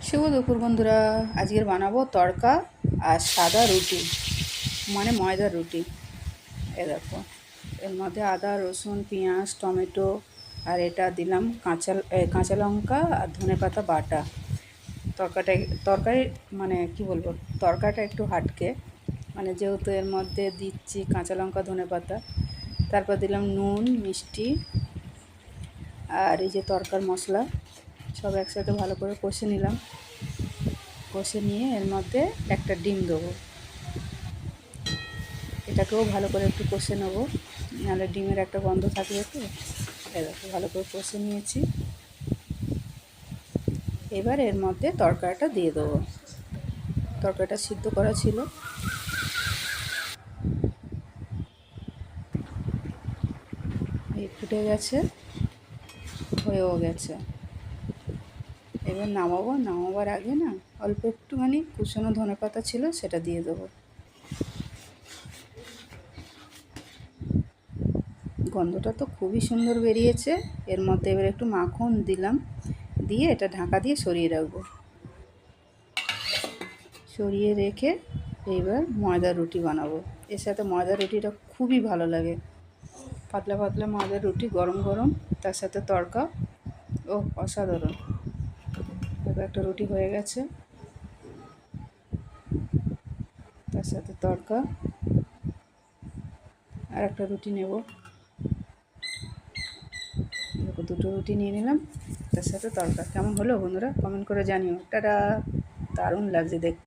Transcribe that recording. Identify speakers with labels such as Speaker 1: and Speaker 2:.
Speaker 1: শুভ দুপুর বন্ধুরা। আজকের বানাবো তড়কা আর সাদা রুটি, মানে ময়দার রুটি। এ দেখো, এর মধ্যে আদা, রসুন, পেঁয়াজ, টমেটো আর এটা দিলাম কাঁচা লঙ্কা আর ধনেপাতা বাটা। তরকারি মানে কি বলবো, তরকারিটা একটু হাটকে, মানে যেহেতু এর মধ্যে দিচ্ছি কাঁচা লঙ্কা, ধনেপাতা। তারপর দিলাম নুন, মিষ্টি আর এই যে তরকার মশলা, সব একসাথে ভালো করে কষে নিলাম। কষে নিয়ে এর মধ্যে একটা ডিম দেবো। এটাকেও ভালো করে একটু কষে নেবো, নাহলে ডিমের একটা গন্ধ থাকবে। তো এরকম ভালো করে কষে নিয়েছি। এবার এর মধ্যে তরকারিটা দিয়ে দেবো। তরকারিটা সিদ্ধ করা ছিল। এই ফুটে গেছে, হয়েও গেছে। এবার নামাবার আগে না অল্প একটুখানি কুচনো ধনেপাতা ছিল, সেটা দিয়ে দেবো। গন্ধটা তো খুবই সুন্দর বেরিয়েছে। এর মধ্যে এবার একটু মাখন দিলাম, দিয়ে এটা ঢাকা দিয়ে সরিয়ে রাখবো। সরিয়ে রেখে এইবার ময়দার রুটি বানাবো। এর সাথে ময়দার রুটিটা খুবই ভালো লাগে। পাতলা পাতলা ময়দার রুটি গরম গরম, তার সাথে তড়কা, ও অসাধারণ। এবার একটা রুটি হয়ে গেছে, তার সাথে তড়কা। আর একটা রুটি নেব, দুটো রুটি নিয়ে নিলাম, তার সাথে তড়কা। কেমন হলো বন্ধুরা, কমেন্ট করে জানিও। টাটা। দারুণ লাগছে দেখতে।